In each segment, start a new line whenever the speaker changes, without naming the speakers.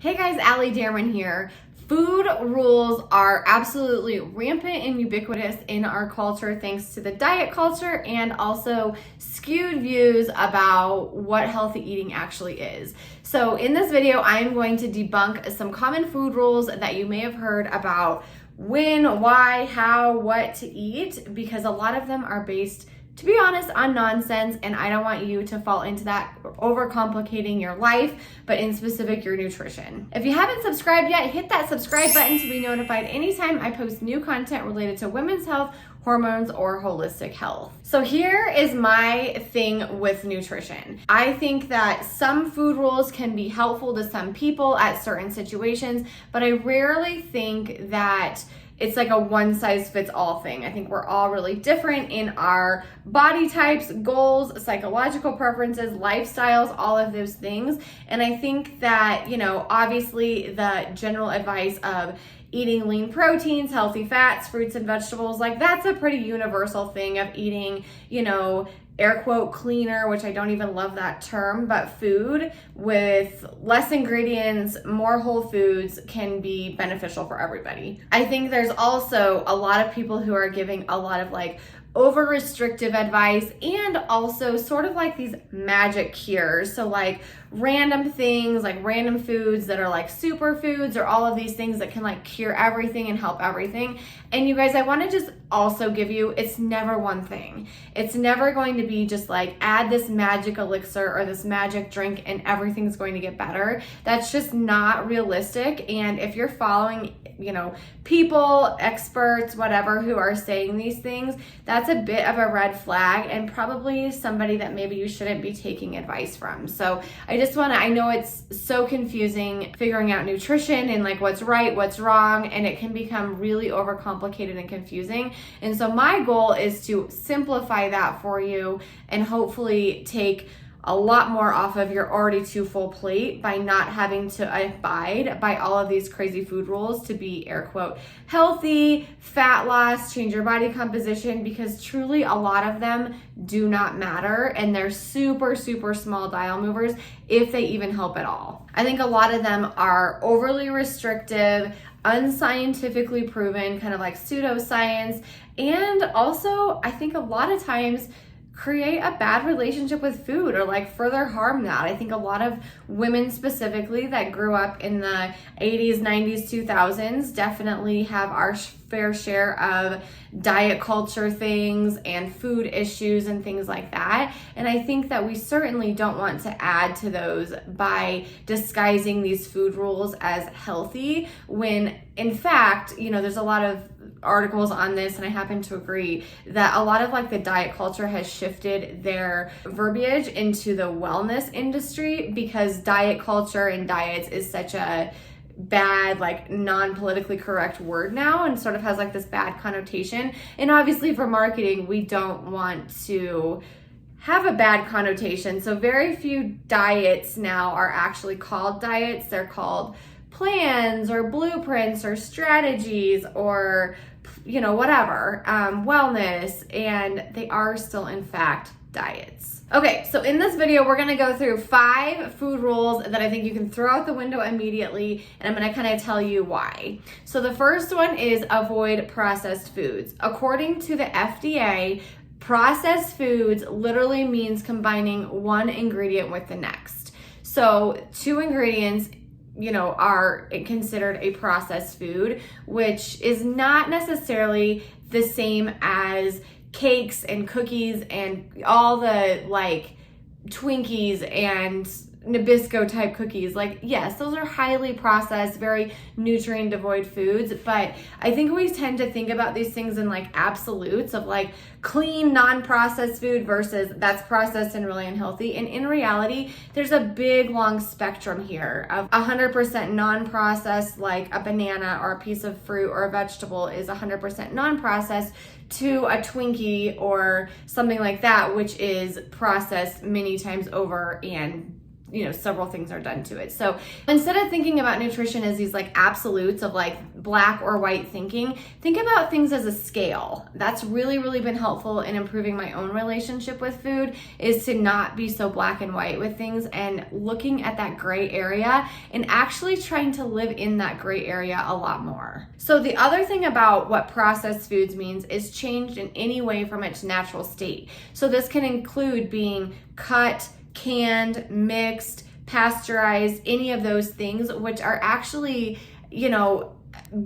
Hey guys, Damron here. Food rules are absolutely rampant and ubiquitous in our culture thanks to the diet culture and also skewed views about what healthy eating actually is. So in this video, I'm going to debunk some common food rules that you may have heard about when, why, how, what to eat, because a lot of them are based, to be honest, on nonsense, and I don't want you to fall into that overcomplicating your life, but in specific, your nutrition. If you haven't subscribed yet, hit that subscribe button to be notified anytime I post new content related to women's health, hormones, or holistic health. So here is my thing with nutrition. I think that some food rules can be helpful to some people at certain situations, but I rarely think that it's like a one size fits all thing. I think we're all really different in our body types, goals, psychological preferences, lifestyles, all of those things. And I think that, obviously the general advice of eating lean proteins, healthy fats, fruits and vegetables, like that's a pretty universal thing of eating, air quote cleaner, which I don't even love that term, but food with less ingredients, more whole foods can be beneficial for everybody. I think there's also a lot of people who are giving a lot of over restrictive advice and also sort of like these magic cures. So like random things, like random foods that are like superfoods or all of these things that can cure everything and help everything. And you guys, I want to just also give you, it's never one thing. It's never going to be just add this magic elixir or this magic drink and everything's going to get better. That's just not realistic. And if you're following, people, experts, whatever, who are saying these things, that's a bit of a red flag and probably somebody that maybe you shouldn't be taking advice from. So I know it's so confusing figuring out nutrition and what's right, what's wrong, and it can become really overcomplicated and confusing. And so my goal is to simplify that for you and hopefully take a lot more off of your already too full plate by not having to abide by all of these crazy food rules to be air quote healthy, fat loss, change your body composition, because truly a lot of them do not matter and they're super, super small dial movers if they even help at all. I think a lot of them are overly restrictive, unscientifically proven, kind of like pseudoscience, and also I think a lot of times create a bad relationship with food or further harm that. I think a lot of women specifically that grew up in the 80s, 90s, 2000s definitely have our fair share of diet culture things and food issues and things like that. And I think that we certainly don't want to add to those by disguising these food rules as healthy when in fact, there's a lot of articles on this, and I happen to agree that a lot of the diet culture has shifted their verbiage into the wellness industry because diet culture and diets is such a bad, non-politically correct word now and sort of has this bad connotation. And obviously for marketing, we don't want to have a bad connotation. So very few diets now are actually called diets. They're called plans or blueprints or strategies or whatever, wellness, and they are still in fact diets. Okay, so in this video, we're gonna go through 5 food rules that I think you can throw out the window immediately, and I'm gonna kind of tell you why. So the first one is avoid processed foods. According to the FDA, processed foods literally means combining one ingredient with the next. So 2 ingredients are considered a processed food, which is not necessarily the same as cakes and cookies and all the Twinkies and Nabisco type cookies. Yes, those are highly processed, very nutrient devoid foods, but I think we tend to think about these things in absolutes of clean non-processed food versus that's processed and really unhealthy. And in reality, there's a big long spectrum here of 100% non-processed, like a banana or a piece of fruit or a vegetable is 100% non-processed, to a Twinkie or something like that, which is processed many times over and several things are done to it. So instead of thinking about nutrition as these like absolutes of like black or white thinking, think about things as a scale. That's really, really been helpful in improving my own relationship with food, is to not be so black and white with things and looking at that gray area and actually trying to live in that gray area a lot more. So the other thing about what processed foods means is changed in any way from its natural state. So this can include being cut, canned, mixed, pasteurized, any of those things, which are actually,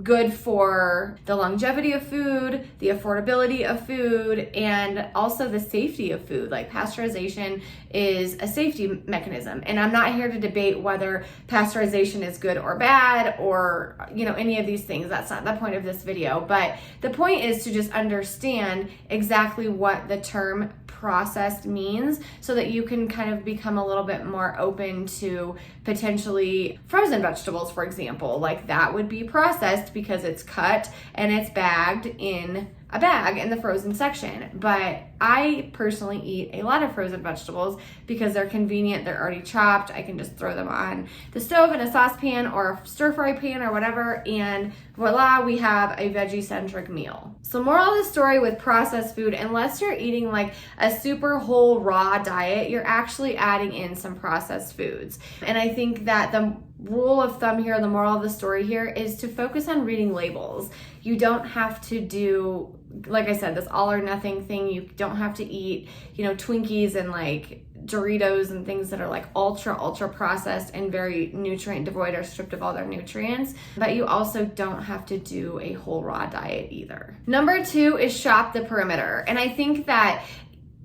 good for the longevity of food, the affordability of food, and also the safety of food. Like pasteurization is a safety mechanism. And I'm not here to debate whether pasteurization is good or bad or, any of these things. That's not the point of this video. But the point is to just understand exactly what the term processed means so that you can kind of become a little bit more open to potentially frozen vegetables, for example. Like that would be processed because it's cut and it's bagged in a bag in the frozen section. But I personally eat a lot of frozen vegetables because they're convenient. They're already chopped. I can just throw them on the stove in a saucepan or a stir fry pan or whatever, and voila, we have a veggie-centric meal. So moral of the story with processed food, unless you're eating like a super whole raw diet, you're actually adding in some processed foods. And I think that the rule of thumb here, the moral of the story here, is to focus on reading labels. You don't have to do, like I said, this all or nothing thing. You don't have to eat, Twinkies and like Doritos and things that are like ultra processed and very nutrient devoid or stripped of all their nutrients. But you also don't have to do a whole raw diet either. Number 2 is shop the perimeter. And I think that,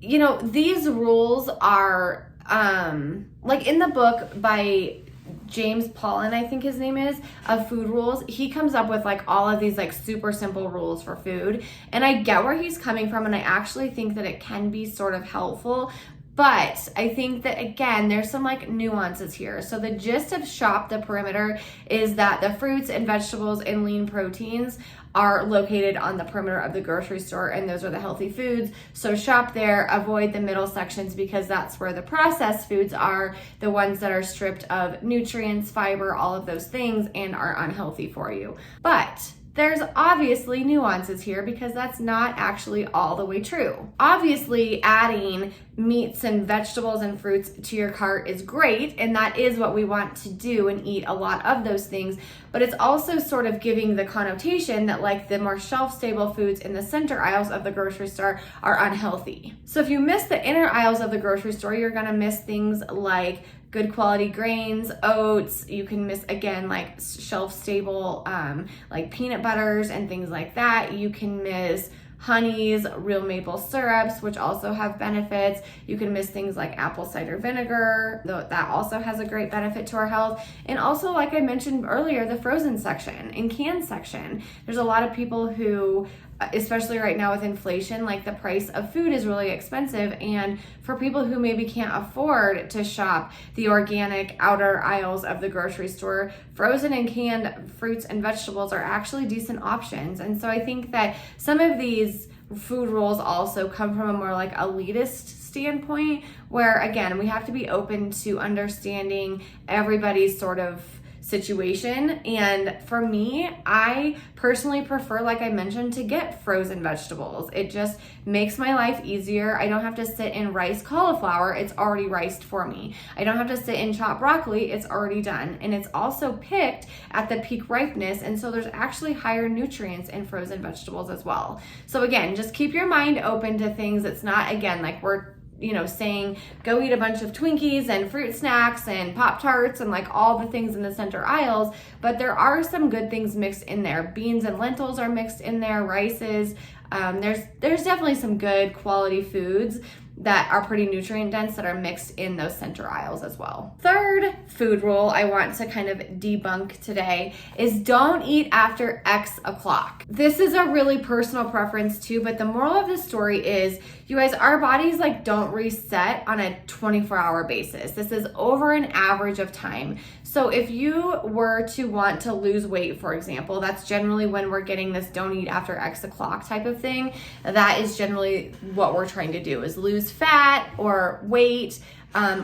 these rules are like in the book by James Pollan, I think his name is, of Food Rules. He comes up with like all of these like super simple rules for food. And I get where he's coming from, and I actually think that it can be sort of helpful. But I think that, again, there's some like nuances here. So the gist of shop the perimeter is that the fruits and vegetables and lean proteins are located on the perimeter of the grocery store, and those are the healthy foods. So shop there, avoid the middle sections, because that's where the processed foods are, the ones that are stripped of nutrients, fiber, all of those things, and are unhealthy for you. But there's obviously nuances here, because that's not actually all the way true. Obviously, adding meats and vegetables and fruits to your cart is great, and that is what we want to do and eat a lot of those things, but it's also sort of giving the connotation that like the more shelf-stable foods in the center aisles of the grocery store are unhealthy. So if you miss the inner aisles of the grocery store, you're gonna miss things like good quality grains, oats. You can miss, again, like shelf-stable like peanut butters and things like that. You can miss honeys, real maple syrups, which also have benefits. You can miss things like apple cider vinegar, though that also has a great benefit to our health. And also, like I mentioned earlier, the frozen section and canned section. There's a lot of people who, especially right now with inflation, like the price of food is really expensive. And for people who maybe can't afford to shop the organic outer aisles of the grocery store, frozen and canned fruits and vegetables are actually decent options. And so I think that some of these food rules also come from a more like elitist standpoint, where again, we have to be open to understanding everybody's sort of situation. And for me, I personally prefer, like I mentioned, to get frozen vegetables. It just makes my life easier. I don't have to sit and rice cauliflower. It's already riced for me. I don't have to sit and chop broccoli. It's already done. And it's also picked at the peak ripeness. And so there's actually higher nutrients in frozen vegetables as well. So again, just keep your mind open to things. It's not, again, like we're saying go eat a bunch of Twinkies and fruit snacks and Pop-Tarts and like all the things in the center aisles, but there are some good things mixed in there. Beans and lentils are mixed in there, rices. There's definitely some good quality foods that are pretty nutrient dense that are mixed in those center aisles as well. Third food rule I want to kind of debunk today is don't eat after X o'clock. This is a really personal preference too, but the moral of the story is, you guys, our bodies like don't reset on a 24-hour basis. This is over an average of time. So if you were to want to lose weight, for example, that's generally when we're getting this don't eat after X o'clock type of thing. That is generally what we're trying to do, is lose fat or weight,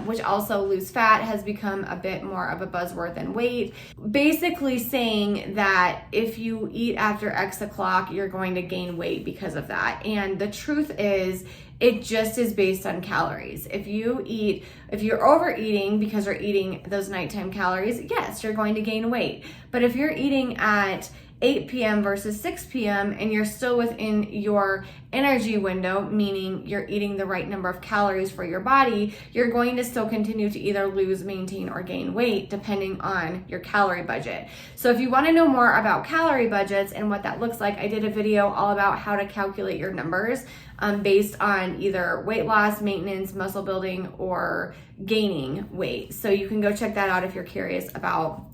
which also lose fat has become a bit more of a buzzword than weight. Basically saying that if you eat after X o'clock, you're going to gain weight because of that. And the truth is, it just is based on calories. If you're overeating because you're eating those nighttime calories, yes, you're going to gain weight. But if you're eating at 8 p.m. versus 6 p.m. and you're still within your energy window, meaning you're eating the right number of calories for your body, you're going to still continue to either lose, maintain, or gain weight depending on your calorie budget. So if you want to know more about calorie budgets and what that looks like, I did a video all about how to calculate your numbers based on either weight loss, maintenance, muscle building, or gaining weight. So you can go check that out if you're curious about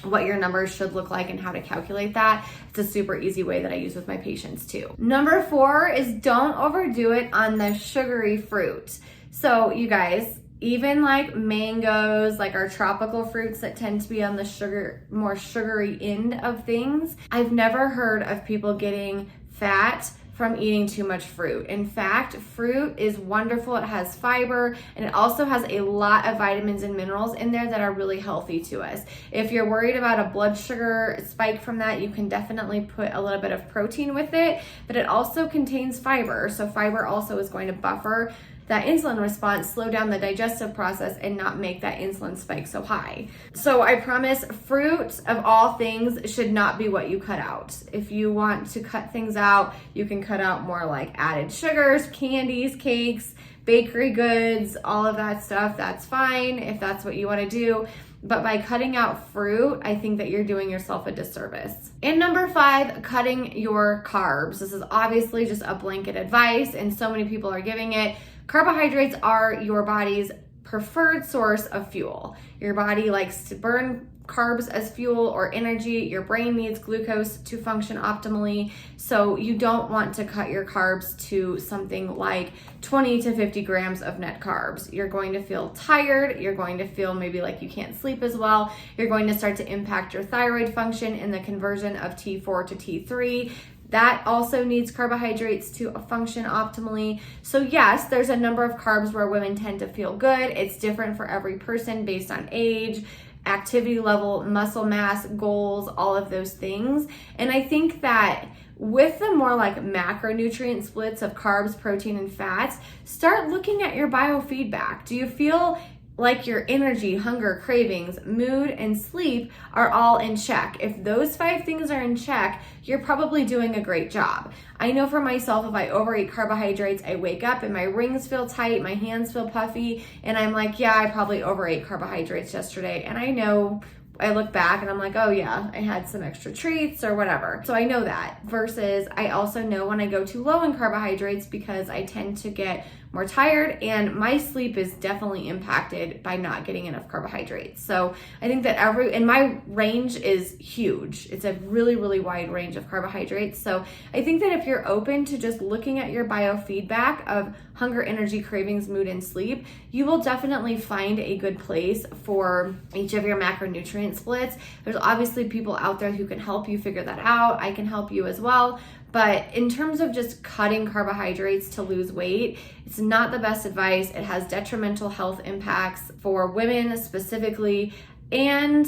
what your numbers should look like and how to calculate that. It's a super easy way that I use with my patients too. Number 4 is don't overdo it on the sugary fruit. So you guys, even like mangoes, like our tropical fruits that tend to be on the more sugary end of things, I've never heard of people getting fat from eating too much fruit. In fact, fruit is wonderful. It has fiber, and it also has a lot of vitamins and minerals in there that are really healthy to us. If you're worried about a blood sugar spike from that, you can definitely put a little bit of protein with it, but it also contains fiber. So fiber also is going to buffer that insulin response, slow down the digestive process, and not make that insulin spike so high. So I promise, fruit of all things should not be what you cut out. If you want to cut things out, you can cut out more like added sugars, candies, cakes, bakery goods, all of that stuff. That's fine if that's what you want to do. But by cutting out fruit, I think that you're doing yourself a disservice. And number 5, cutting your carbs. This is obviously just a blanket advice, and so many people are giving it. Carbohydrates are your body's preferred source of fuel. Your body likes to burn carbs as fuel or energy. Your brain needs glucose to function optimally. So you don't want to cut your carbs to something like 20 to 50 grams of net carbs. You're going to feel tired. You're going to feel maybe like you can't sleep as well. You're going to start to impact your thyroid function in the conversion of T4 to T3. That also needs carbohydrates to function optimally. So yes, there's a number of carbs where women tend to feel good. It's different for every person based on age, activity level, muscle mass, goals, all of those things. And I think that with the more like macronutrient splits of carbs, protein, and fats, start looking at your biofeedback. Do you feel like your energy, hunger, cravings, mood, and sleep are all in check? If those 5 things are in check, you're probably doing a great job. I know for myself, if I overeat carbohydrates, I wake up and my rings feel tight, my hands feel puffy, and I'm like, yeah, I probably overate carbohydrates yesterday. And I know, I look back and I'm like, oh yeah, I had some extra treats or whatever. So I know that. Versus I also know when I go too low in carbohydrates, because I tend to get more tired, and my sleep is definitely impacted by not getting enough carbohydrates. So I think that and my range is huge. It's a really, really wide range of carbohydrates. So I think that if you're open to just looking at your biofeedback of hunger, energy, cravings, mood, and sleep, you will definitely find a good place for each of your macronutrient splits. There's obviously people out there who can help you figure that out. I can help you as well. But in terms of just cutting carbohydrates to lose weight, it's not the best advice. It has detrimental health impacts for women specifically. And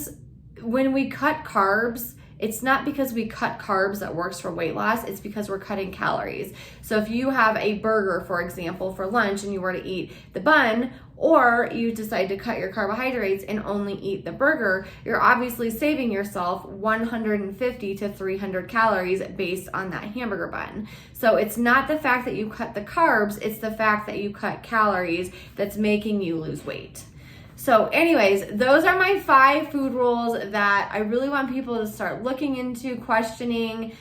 when we cut carbs, it's not because we cut carbs that works for weight loss, it's because we're cutting calories. So if you have a burger, for example, for lunch, and you were to eat the bun, or you decide to cut your carbohydrates and only eat the burger, you're obviously saving yourself 150 to 300 calories based on that hamburger bun. So it's not the fact that you cut the carbs, it's the fact that you cut calories that's making you lose weight. So anyways, those are my 5 food rules that I really want people to start looking into, questioning,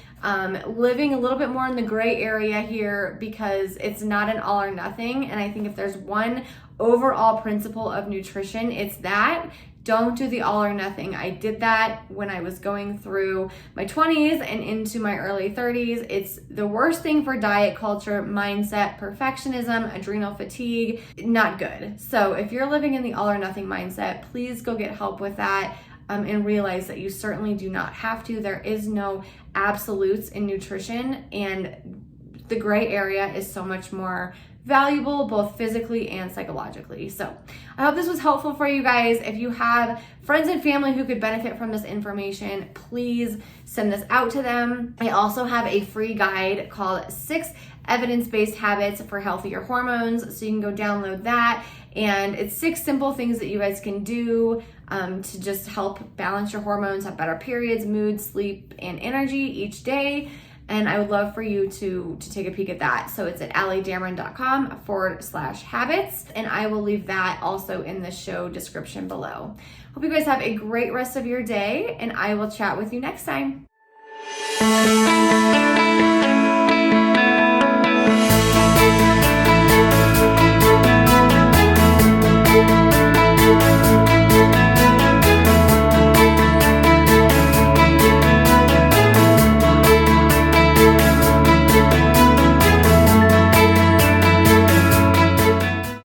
living a little bit more in the gray area here, because it's not an all or nothing. And I think if there's one overall principle of nutrition, it's that Don't do the all or nothing. I did that when I was going through my 20s and into my early 30s. It's the worst thing for diet culture, mindset, perfectionism, adrenal fatigue, not good. So if you're living in the all or nothing mindset, please go get help with that. And realize that you certainly do not have to. There is no absolutes in nutrition, and the gray area is so much more valuable, both physically and psychologically. So I hope this was helpful for you guys. If you have friends and family who could benefit from this information, please send this out to them. I also have a free guide called 6 Evidence-Based Habits for Healthier Hormones. So you can go download that. And it's 6 simple things that you guys can do to just help balance your hormones, have better periods, mood, sleep, and energy each day. And I would love for you to take a peek at that. So it's at alliedamron.com/habits. And I will leave that also in the show description below. Hope you guys have a great rest of your day, and I will chat with you next time.